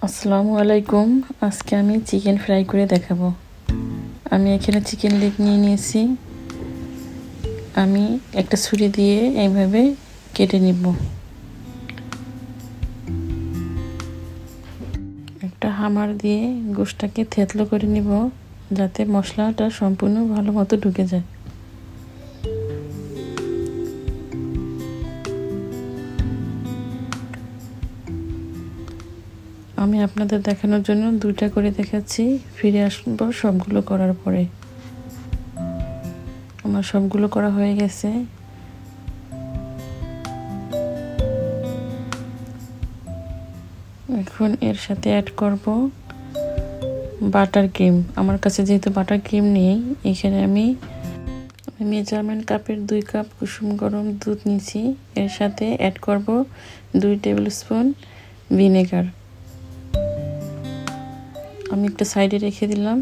আসসালামু আলাইকুম। আজকে আমি চিকেন ফ্রাই করে দেখাবো। আমি এখানে চিকেন লেগ নিয়ে নিয়েছি। আমি একটা ছুরি দিয়ে এইভাবে কেটে নিব। একটা হামার দিয়ে গোশটাকে থেতলো করে নিব, যাতে মশলাটা সম্পূর্ণ ভালো মতো ঢুকে যায়। আমি আপনাদের দেখানোর জন্য দুইটা করে দেখাচ্ছি, ফিরে আসব সবগুলো করার পরে। আমার সবগুলো করা হয়ে গেছে। এখন এর সাথে অ্যাড করব বাটার ক্রিম। আমার কাছে যেহেতু বাটার ক্রিম নেই, এখানে আমি মেজারমেন্ট কাপের 2 কাপ কুসুম গরম দুধ নিয়েছি। এর সাথে অ্যাড করব 2 টেবিল স্পুন ভিনেগার। আমি একটা সাইডে রেখে দিলাম।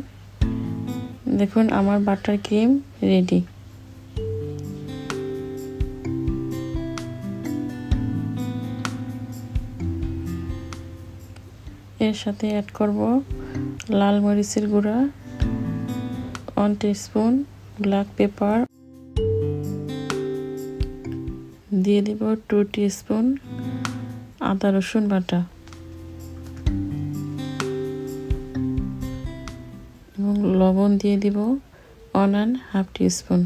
দেখুন আমার বাটার ক্রিম রেডি। এর সাথে অ্যাড করব লাল মরিচের গুঁড়া, 1 টিস্পুন ব্ল্যাক পেপার, দিয়ে দিব 2 টিস্পুন আদা রসুন বাটা এবং লবণ দিয়ে দিব 1.5 টিস্পুন।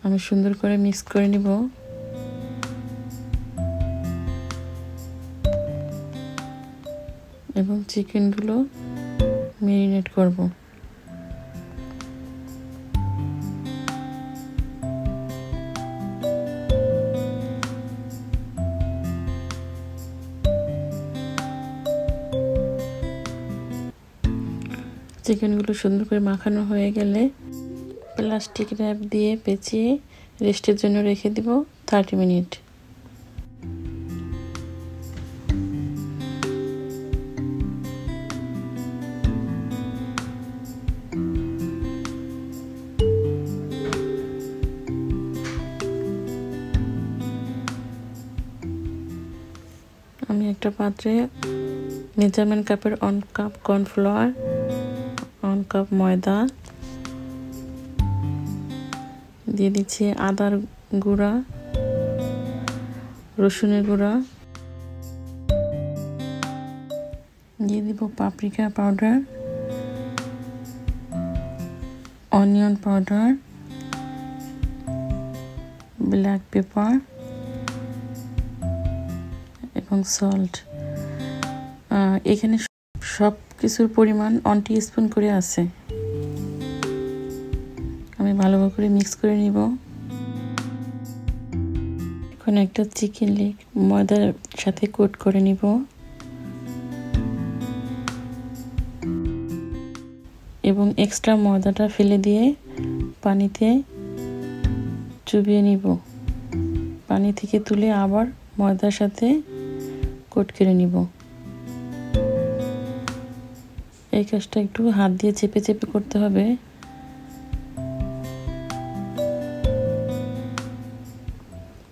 আমি সুন্দর করে মিক্স করে নিব। এবং চিকেনগুলো ম্যারিনেট করব। চিকেনগুলো সুন্দর করে মাখানো হয়ে গেলে প্লাস্টিক র্যাপ দিয়ে পেঁচিয়ে রেস্টের জন্য রেখে দিব 30 মিনিট। আমি একটা পাত্রে মেজারমেন্ট কাপের 1 কাপ কর্নফ্লাওয়ার, 1 কাপ ময়দা দিয়ে দিচ্ছি, আদার গুঁড়া, রসুনের গুঁড়া দিয়ে দিব, paprika powder, onion powder, black pepper এবং সল্ট। এখানে সব কিছুর পরিমাণ 1 টিস্পুন করে আছে। আমি ভালোভাবে করে মিক্স করে নিব। এখন একটা চিকেন লেগ ময়দার সাথে কোট করে নিব এবং এক্সট্রা ময়দাটা ফেলে দিয়ে পানিতে চুবিয়ে নিব। পানি থেকে তুলে আবার ময়দার সাথে কোট করে নিব। এই কাজটা একটু হাত দিয়ে চেপে চেপে করতে হবে।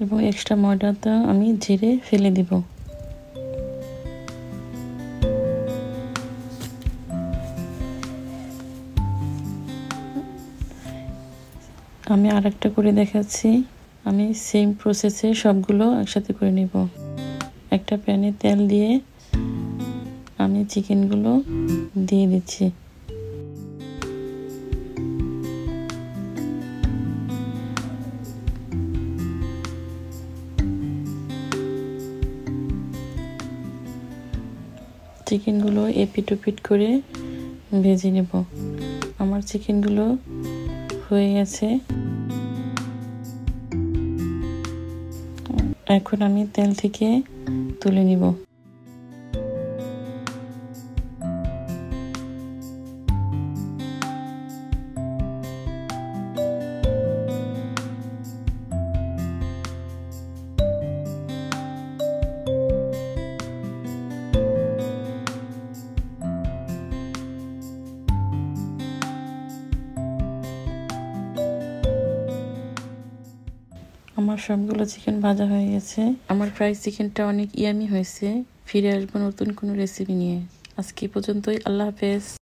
এবং এক্সট্রা ময়দাটা আমি ঝেড়ে ফেলে দিব। আমি আরেকটা করে দেখাচ্ছি। আমি সেম প্রসেসে সবগুলো একসাথে করে নিব। একটা প্যানে তেল দিয়ে আমি চিকেনগুলো দিয়ে দিচ্ছি। চিকেনগুলো এপিট ওপিট করে ভেজে নেব। আমার চিকেনগুলো হয়ে গেছে। এখন আমি তেল থেকে তুলে নিব। আমার আমার সবগুলো চিকেন ভাজা হয়ে গেছে। আমার ফ্রাই চিকেনটা অনেক ইয়ামি হয়েছে। ফিরে আসবো নতুন কোনো রেসিপি নিয়ে। আজকে পর্যন্তই। আল্লাহ হাফেজ।